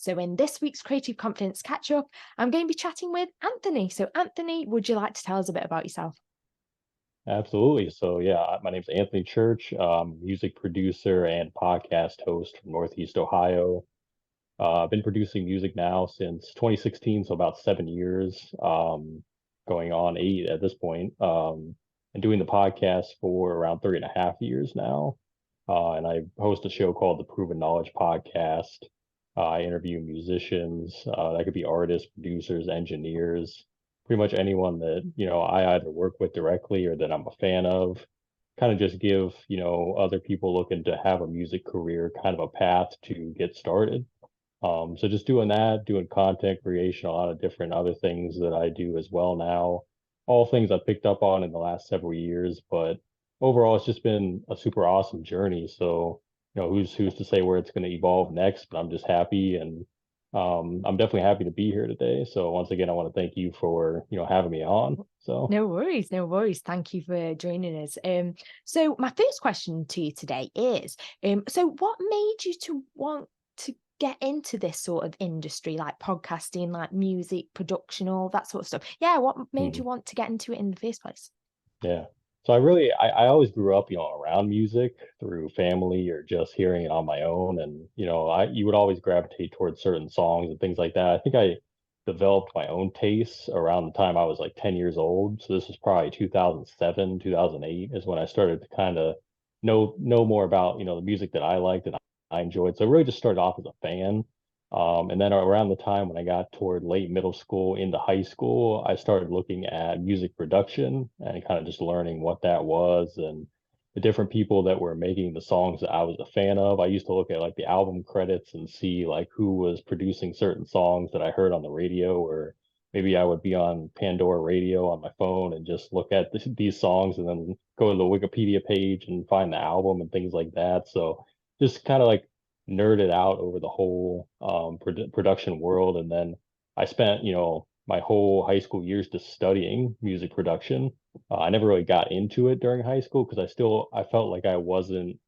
So in this week's Creative Confidence Catch Up, I'm going to be chatting with Anthony. So Anthony, would you like to tell us a bit about yourself? Absolutely. So yeah, my name's Anthony Church, music producer and podcast host from Northeast Ohio. I've been producing music now since 2016, so about 7 years, going on 8 at this point, and doing the podcast for around 3.5 years now. And I host a show called the Proven Knowledge Podcast. I interview musicians, that could be artists, producers, engineers, pretty much anyone that, I either work with directly or that I'm a fan of. Kind of just give, other people looking to have a music career kind of a path to get started. So just doing that, doing content creation, a lot of different other things that I do as well now, all things I picked up on in the last several years. But overall, it's just been a super awesome journey. So, who's to say where it's going to evolve next? But I'm just happy, and I'm definitely happy to be here today. So once again, I want to thank you for having me on. So. No worries, no worries. Thank you for joining us. So my first question to you today is, so what made you to want to get into this sort of industry, like podcasting, like music production, all that sort of stuff? Yeah, what made you Mhm. want to get into it in the first place? Yeah. So I always grew up, around music through family or just hearing it on my own. And, you would always gravitate towards certain songs and things like that. I think I developed my own tastes around the time I was like 10 years old. So this was probably 2007, 2008 is when I started to kind of know more about, the music that I liked and I enjoyed. So I really just started off as a fan. And then around the time when I got toward late middle school into high school, I started looking at music production and kind of just learning what that was and the different people that were making the songs that I was a fan of. I used to look at like the album credits and see like who was producing certain songs that I heard on the radio, or maybe I would be on Pandora radio on my phone and just look at these songs and then go to the Wikipedia page and find the album and things like that. So just kind of like nerded out over the whole production world. And then I spent, my whole high school years just studying music production. I never really got into it during high school because I felt like I wasn't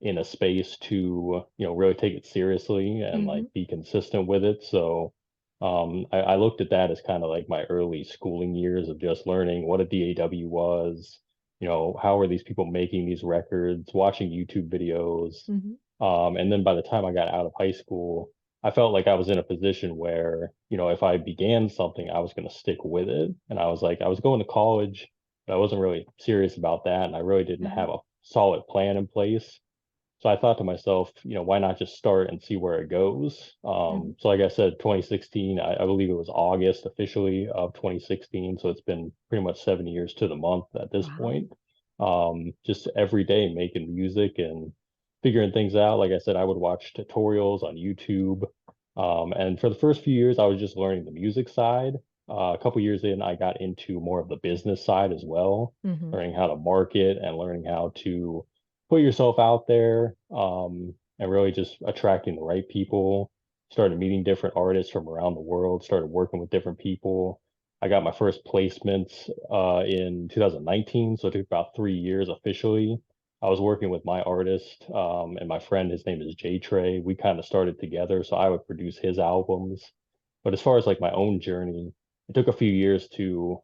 in a space to, really take it seriously and like Hmm. be consistent with it. So I looked at that as kind of like my early schooling years of just learning what a DAW was, how are these people making these records, watching YouTube videos. Hmm. And then by the time I got out of high school, I felt like I was in a position where, if I began something, I was going to stick with it. And I was going to college, but I wasn't really serious about that. And I really didn't Hmm. have a solid plan in place. So I thought to myself, why not just start and see where it goes? Hmm. So like I said, 2016, I believe it was August officially of 2016. So it's been pretty much 7 years to the month at this Wow. point. Just every day making music and figuring things out. Like I said, I would watch tutorials on YouTube. And for the first few years, I was just learning the music side. A couple years in, I got into more of the business side as well, Hmm. learning how to market and learning how to put yourself out there, and really just attracting the right people. Started meeting different artists from around the world, started working with different people. I got my first placements in 2019, so it took about 3 years officially. I was working with my artist and my friend, his name is Jay Trey. We kind of started together, so I would produce his albums. But as far as like my own journey, it took a few years to,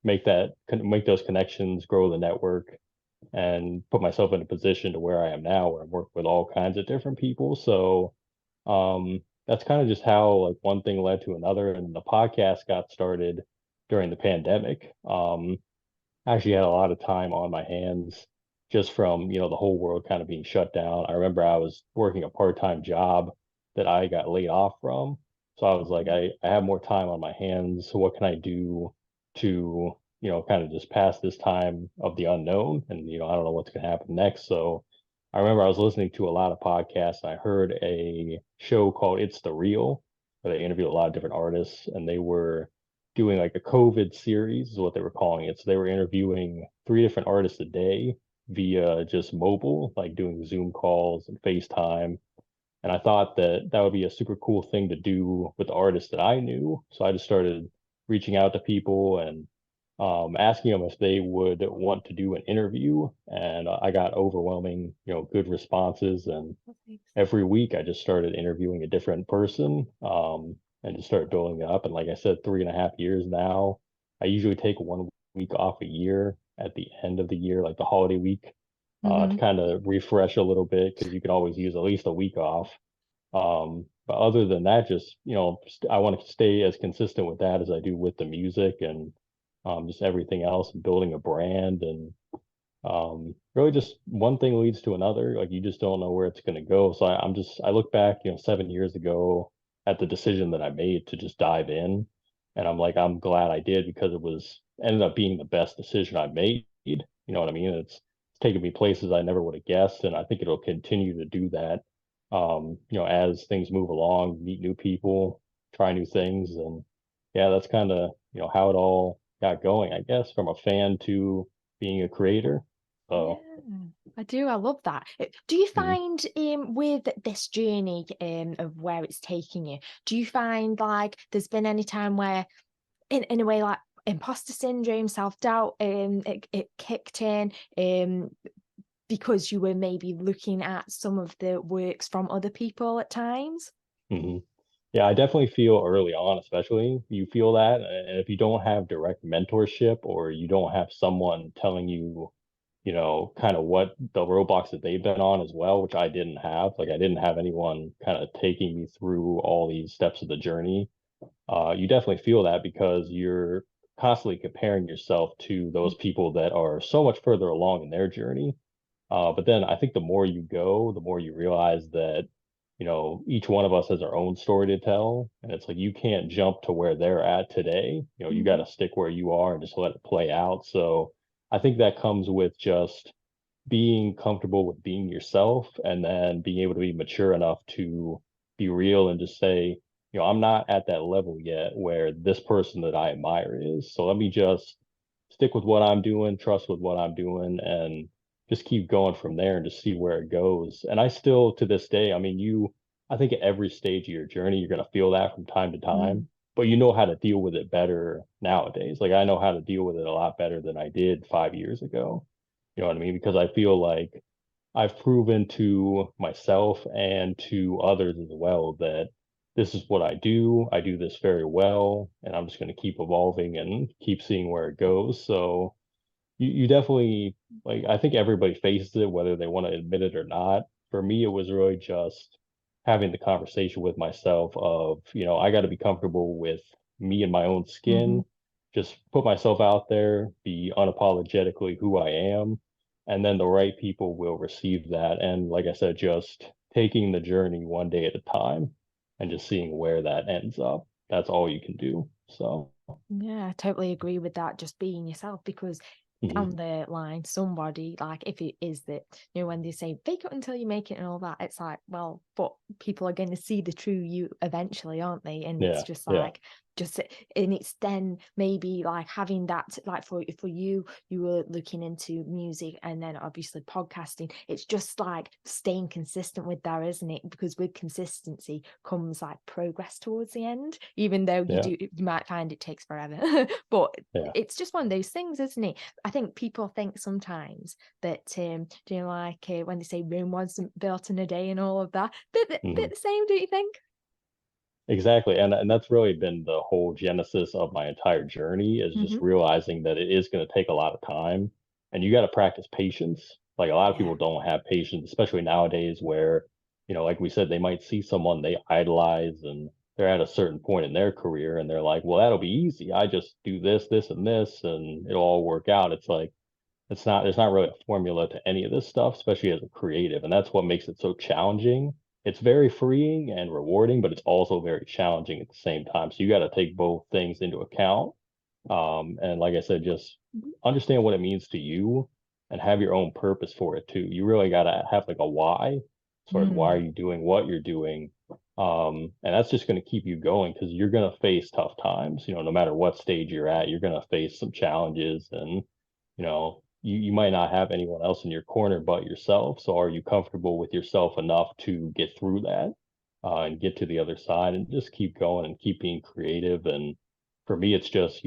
make those connections, grow the network, and put myself in a position to where I am now, where I work with all kinds of different people. So that's kind of just how like one thing led to another, and the podcast got started during the pandemic. I actually had a lot of time on my hands just from, the whole world kind of being shut down. I remember I was working a part-time job that I got laid off from. So I was like, I have more time on my hands. So what can I do to, kind of just pass this time of the unknown? And, I don't know what's going to happen next. So I remember I was listening to a lot of podcasts. I heard a show called It's the Real, where they interviewed a lot of different artists, and they were doing like a COVID series is what they were calling it. So they were interviewing 3 different artists a day via just mobile, like doing Zoom calls and FaceTime. And I thought that that would be a super cool thing to do with the artists that I knew. So I just started reaching out to people and asking them if they would want to do an interview, and I got overwhelming, good responses. And Okay. every week I just started interviewing a different person, and just started building it up. And like I said, 3.5 years now. I usually take 1 week off a year at the end of the year, like the holiday week, to Mm-hmm. kind of refresh a little bit because you can always use at least a week off. But other than that, just, I want to stay as consistent with that as I do with the music and just everything else, building a brand. And really just one thing leads to another. Like you just don't know where it's going to go. So I look back, 7 years ago at the decision that I made to just dive in. And I'm like, I'm glad I did because it was ended up being the best decision I made. You know what I mean? It's taken me places I never would have guessed. And I think it'll continue to do that. As things move along, meet new people, try new things. And yeah, that's kind of, how it all got going, I guess, from a fan to being a creator. Yeah, So, I do. I love that. Do you mhm, find with this journey of where it's taking you, do you find like there's been any time where in a way like imposter syndrome, self-doubt, it kicked in because you were maybe looking at some of the works from other people at times? mhm. Yeah, I definitely feel early on, especially you feel that. And if you don't have direct mentorship or you don't have someone telling you, kind of what the roadblocks that they've been on as well, which I didn't have. Like I didn't have anyone kind of taking me through all these steps of the journey. You definitely feel that because you're constantly comparing yourself to those people that are so much further along in their journey. But then I think the more you go, the more you realize that, each one of us has our own story to tell. And it's like you can't jump to where they're at today. You got Mm-hmm. to stick where you are and just let it play out. So I think that comes with just being comfortable with being yourself and then being able to be mature enough to be real and just say, I'm not at that level yet where this person that I admire is. So let me just stick with what I'm doing, trust with what I'm doing, and just keep going from there and just see where it goes. And I still, to this day, I mean, I think at every stage of your journey, you're going to feel that from time to time, Mm. but you know how to deal with it better nowadays. Like I know how to deal with it a lot better than I did 5 years ago. You know what I mean? Because I feel like I've proven to myself and to others as well that this is what I do. I do this very well, and I'm just going to keep evolving and keep seeing where it goes. So you definitely like I think everybody faces it, whether they want to admit it or not. For me, it was really just having the conversation with myself of, I got to be comfortable with me and my own Mm-hmm. skin, just put myself out there, be unapologetically who I am, and then the right people will receive that. And like I said, just taking the journey one day at a time and just seeing where that ends up. That's all you can do. So, Yeah, I totally agree with that. Just being yourself, because mhm, down the line, somebody like if it is that, when they say fake it until you make it and all that, it's like, well, but people are going to see the true you eventually, aren't they? And it's yeah, just yeah. like, just and it's then maybe like having that, like for you, you were looking into music and then obviously podcasting. It's just like staying consistent with that, isn't it? Because with consistency comes like progress towards the end, even though Yeah. you might find it takes forever. But Yeah. it's just one of those things, isn't it? I think people think sometimes that like when they say Rome wasn't built in a day and all of that, bit Mhm. the same, don't you think? Exactly. And that's really been the whole genesis of my entire journey is just Hmm. realizing that it is going to take a lot of time and you got to practice patience. Like a lot of Yeah. people don't have patience, especially nowadays where, like we said, they might see someone they idolize and they're at a certain point in their career and they're like, well, that'll be easy. I just do this, this, and this, and it'll all work out. It's like, there's not really a formula to any of this stuff, especially as a creative. And that's what makes it so challenging. It's very freeing and rewarding, but it's also very challenging at the same time. So you got to take both things into account. And like I said, just understand what it means to you and have your own purpose for it too. You really got to have like a why, as far as why are Mm. you doing what you're doing. And that's just going to keep you going because you're going to face tough times, no matter what stage you're at, you're going to face some challenges and you might not have anyone else in your corner but yourself. So are you comfortable with yourself enough to get through that and get to the other side and just keep going and keep being creative and for me, it's just,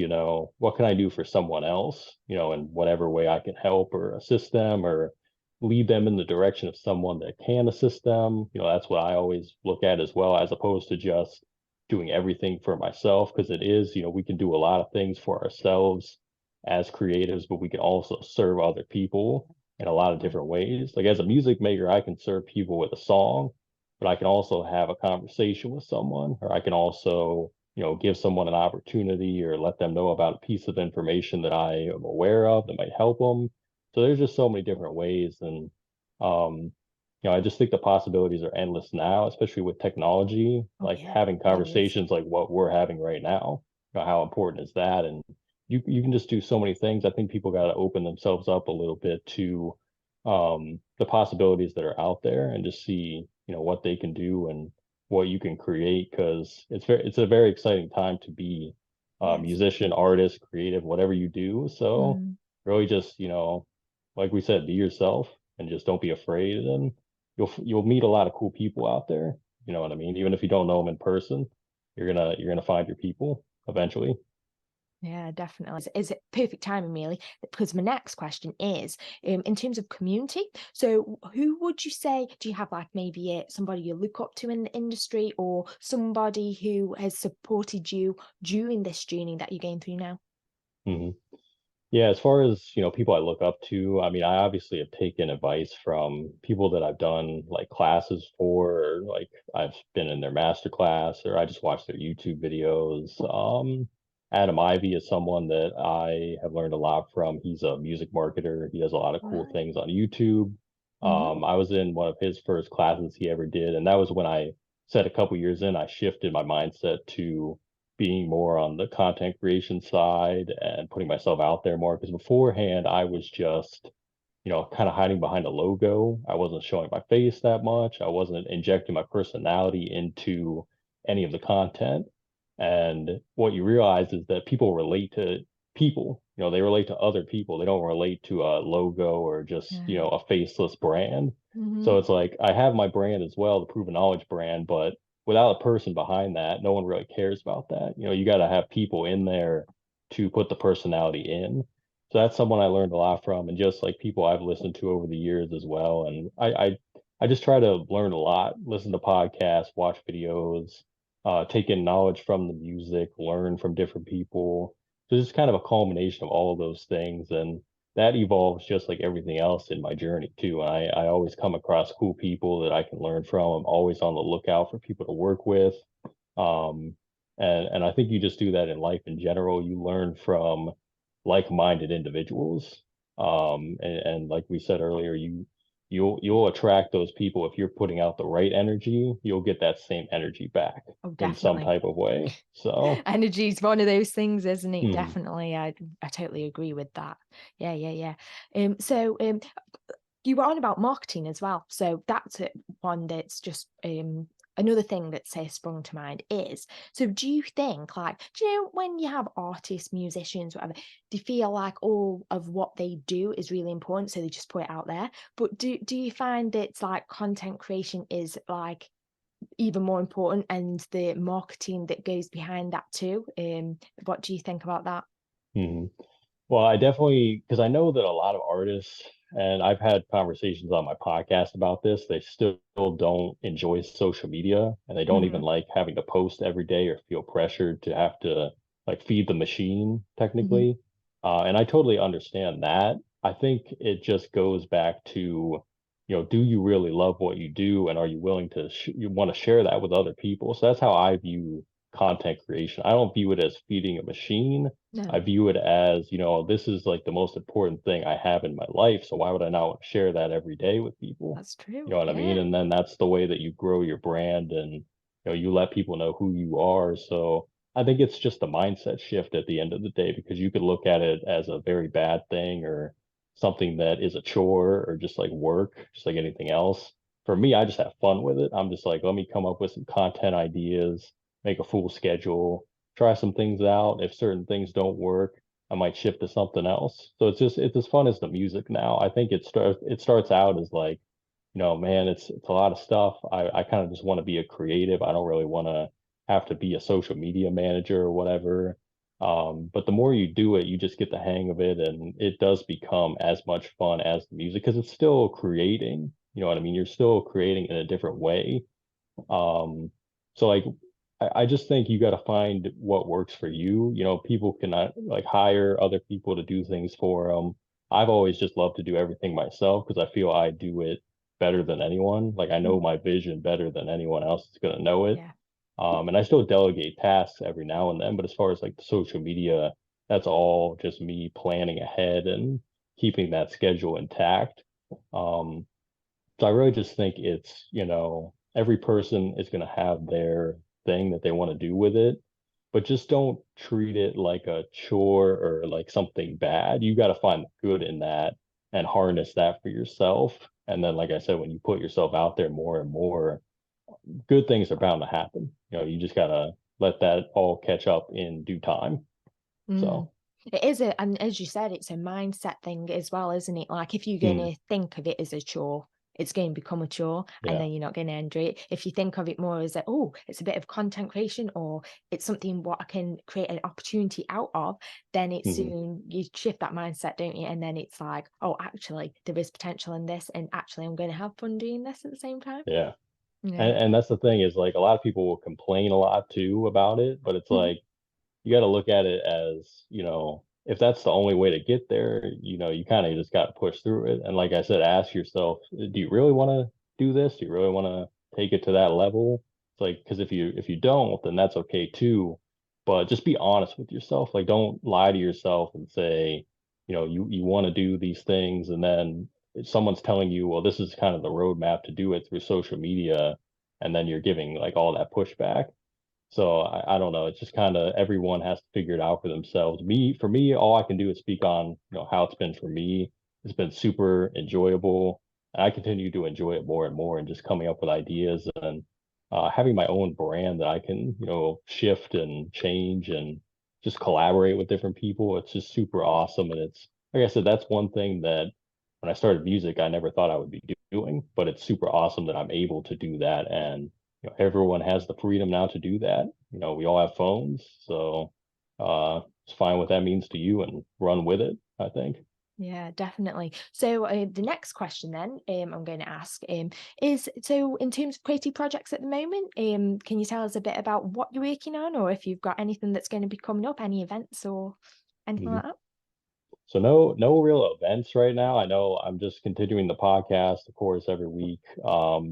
what can I do for someone else, in whatever way I can help or assist them or lead them in the direction of someone that can assist them. That's what I always look at as well, as opposed to just doing everything for myself. Because it is, we can do a lot of things for ourselves as creatives, but we can also serve other people in a lot of Definitely. different ways. Like as a music maker, I can serve people with a song, but I can also have a conversation with someone, or I can also, give someone an opportunity or let them know about a piece of information that I am aware of that might help them. So there's just so many different ways. And, um, I just think the possibilities are endless now, especially with technology, Oh like yeah, having really is. conversations like what we're having right now. How important is that? And you can just do so many things. I think people got to open themselves up a little bit to the possibilities that are out there and just see, what they can do and what you can create, because it's a very exciting time to be a Yes. musician, artist, creative, whatever you do. So Mm, really just, like we said, be yourself and just don't be afraid. And you'll meet a lot of cool people out there. You know what I mean? Even if you don't know them in person, you're gonna find your people eventually. yeah, definitely. Is it perfect timing, really? Because my next question is, in terms of community. So, who would you say? Do you have like maybe somebody you look up to in the industry, or somebody who has supported you during this journey that you're going through now? Mhm. Yeah, as far as, people I look up to, I mean, I obviously have taken advice from people that I've done like classes for, or like I've been in their master class, or I just watch their YouTube videos. Adam Ivy is someone that I have learned a lot from. He's a music marketer. He does a lot of cool Right. things on YouTube. Hmm. I was in one of his first classes he ever did, and that was when I said a couple years in, I shifted my mindset to being more on the content creation side and putting myself out there more. Because beforehand, I was just, kind of hiding behind a logo. I wasn't showing my face that much. I wasn't injecting my personality into any of the content. And what you realize is that people relate to people. They relate to other people. They don't relate to a logo or just, Yeah. a faceless brand. So Hmm. it's like I have my brand as well, the Proven Knowledge brand, but without a person behind that, no one really cares about that. You got to have people in there to put the personality in. So that's someone I learned a lot from, and just like people I've listened to over the years as well. And I just try to learn a lot, listen to podcasts, watch videos, take in knowledge from the music, learn from different people. So it's kind of a culmination of all of those things, and that evolves just like everything else in my journey too. And I always come across cool people that I can learn from. I'm always on the lookout for people to work with. Um, and I think you just do that in life in general. You learn from like-minded individuals. And like we said earlier, you'll attract those people. If you're putting out the right energy, you'll get that same energy back Oh, in some definitely. type of way. So, Energy is one of those things, isn't it? hmm, Definitely. I totally agree with that. Yeah, yeah, yeah. So you were on about marketing as well. So that's one that's just another thing that say sprung to mind is, so do you think, like, do you know when you have artists, musicians, whatever, do you feel like all of what they do is really important, so they just put it out there? But do you find it's like content creation is like even more important, and the marketing that goes behind that too? What do you think about that? hmm. Well, I definitely, because I know that a lot of artists, and I've had conversations on my podcast about this, they still don't enjoy social media and they don't even Hmm. like having to post every day or feel pressured to have to like feed the machine Hmm. technically. And I totally understand that. I think it just goes back to, do you really love what you do and are you willing to, you want to share that with other people? So that's how I view content creation. I don't view it as feeding a machine. I No, view it as, this is like the most important thing I have in my life. So why would I not share that every day with people? that's You true. know what I mean? Yeah. And then that's the way that you grow your brand and, you let people know who you are. So I think it's just a mindset shift at the end of the day, because you could look at it as a very bad thing or something that is a chore or just like work, just like anything else. For me, I just have fun with it. I'm just like, let me come up with some content ideas, make a full schedule, try some things out. If certain things don't work, I might shift to something else. So it's as fun as the music now. I think it starts out as like, man, it's a lot of stuff. I kind of just want to be a creative. I don't really want to have to be a social media manager or whatever. But the more you do it, you just get the hang of it, and it does become as much fun as the music because it's still creating. You know what I mean? You're still creating in a different way. Um, so like I just think you got to find what works for you. You know, people cannot like hire other people to do things for them. I've always just loved to do everything myself because I feel I do it better than anyone. Like I know Mm. my vision better than anyone else is gonna know it. Yeah. And I still delegate tasks every now and then, but as far as like the social media, that's all just me planning ahead and keeping that schedule intact. Um, so I really just think it's, you know, every person is going to have their thing that they want to do with it, but just don't treat it like a chore or like something bad. You got to find the good in that and harness that for yourself. And then, like I said, when you put yourself out there more and more, good things are bound to happen. You know, you just got to let that all catch up in due time. Mm. So, It is a, and as you said, it's a mindset thing as well, isn't it? Like if you're mm, gonna think of it as a chore, it's going to become a chore, and yeah. then you're not going to enjoy it. If you think of it more as a, oh, it's a bit of content creation, or it's something what I can create an opportunity out of, then it's Hmm. soon you shift that mindset, don't you? And then it's like, oh, actually, there is potential in this, and actually, I'm going to have fun doing this at the same time. Yeah. Yeah. And that's the thing is like a lot of people will complain a lot too about it, but it's Mhm. like, you got to look at it as, you know, if that's the only way to get there, you know, you kind of just got to push through it. And like I said, ask yourself, do you really want to do this? Do you really want to take it to that level? It's like, because if you don't, then that's okay too. But just be honest with yourself. Like, don't lie to yourself and say, you know, you want to do these things, and then if someone's telling you, well, this is kind of the roadmap to do it through social media, and then you're giving like all that pushback. So I don't know. It's just kind of everyone has to figure it out for themselves. For me, all I can do is speak on, you know, how it's been for me. It's been super enjoyable. And I continue to enjoy it more and more and just coming up with ideas and having my own brand that I can, you know, shift and change and just collaborate with different people. It's just super awesome. And it's, like I said, that's one thing that when I started music, I never thought I would be doing, but it's super awesome that I'm able to do that. And you know, everyone has the freedom now to do that. You know, we all have phones, so it's fine what that means to you and run with it, I think. Yeah, definitely. So the next question then I'm going to ask is, so in terms of creative projects at the moment, can you tell us a bit about what you're working on, or if you've got anything that's going to be coming up, any events or anything Mhm. like that? So no real events right now. I know I'm just continuing the podcast, of course, every week.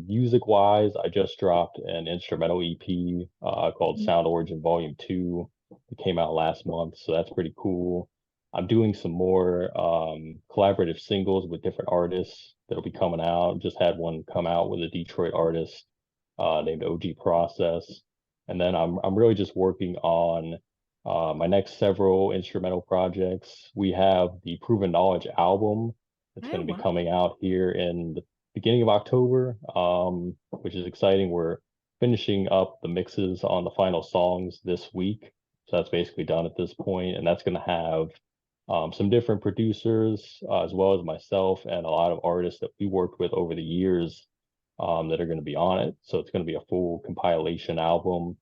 Music wise, I just dropped an instrumental EP called Mhm. Sound Origin Volume 2. It came out last month, so that's pretty cool. I'm doing some more collaborative singles with different artists that'll be coming out. Just had one come out with a Detroit artist named OG Process. And then I'm really just working on my next several instrumental projects. We have the Proven Knowledge album that's Oh going to be wow. coming out here in the beginning of October, which is exciting. We're finishing up the mixes on the final songs this week. So that's basically done at this point, and that's going to have some different producers, as well as myself and a lot of artists that we worked with over the years, that are going to be on it. So it's going to be a full compilation album.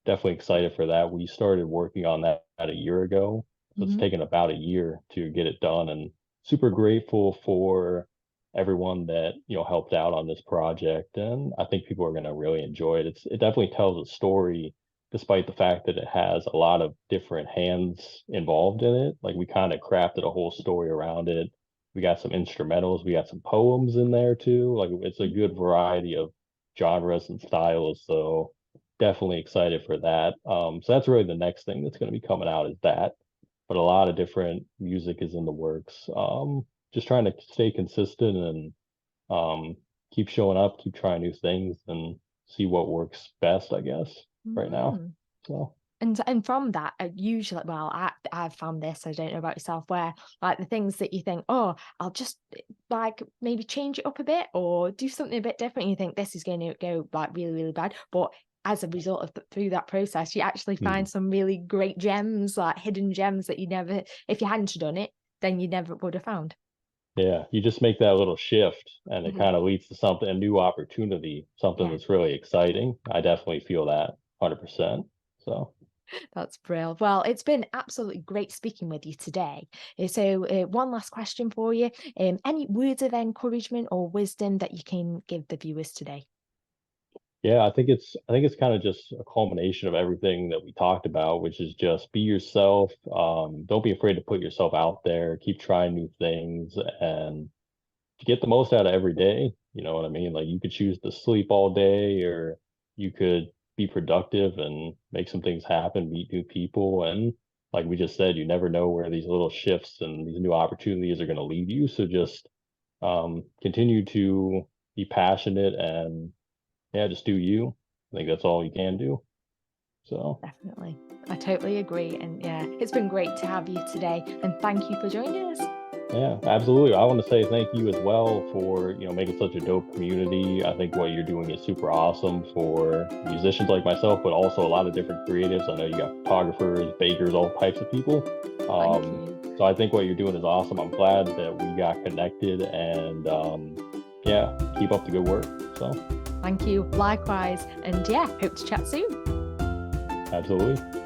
Definitely excited for that. We started working on that a year ago, so it's Mhm. taken about a year to get it done, and super grateful for everyone that, you know, helped out on this project. And I think people are going to really enjoy it. It definitely tells a story despite the fact that it has a lot of different hands involved in it. Like we kind of crafted a whole story around it. We got some instrumentals, we got some poems in there too. Like it's a good variety of genres and styles. So definitely excited for that. So that's really the next thing that's going to be coming out is that. But a lot of different music is in the works. Just trying to stay consistent and um, keep showing up, keep trying new things, and see what works best, I guess, right now. Mm. So, And from that, usually, well, I've found this. I don't know about yourself, where like the things that you think, oh, I'll just like maybe change it up a bit or do something a bit different. You think this is going to go like really, really bad, but as a result of through that process, you actually mhm. find some really great gems, like hidden gems that you never, if you hadn't done it, then you never would have found. Yeah, you just make that little shift and it Mhm. kind of leads to something, a new opportunity, something Yeah. that's really exciting. I definitely feel that 100%. So, That's brilliant. Well, it's been absolutely great speaking with you today. So, one last question for you. Any words of encouragement or wisdom that you can give the viewers today? Yeah, I think it's kind of just a culmination of everything that we talked about, which is just be yourself. Don't be afraid to put yourself out there. Keep trying new things and to get the most out of every day. You know what I mean? Like you could choose to sleep all day, or you could be productive and make some things happen, meet new people, and like we just said, you never know where these little shifts and these new opportunities are going to lead you. So just continue to be passionate and yeah, just do you. I think that's all you can do. So, Definitely. I totally agree. And yeah, it's been great to have you today. And thank you for joining us. yeah, absolutely. I want to say thank you as well for, making such a dope community. I think what you're doing is super awesome for musicians like myself, but also a lot of different creatives. I know you got photographers, bakers, all types of people. Thank Um, you. so I think what you're doing is awesome. I'm glad that we got connected and yeah, keep up the good work. So, Thank you. Likewise. And yeah, hope to chat soon. absolutely.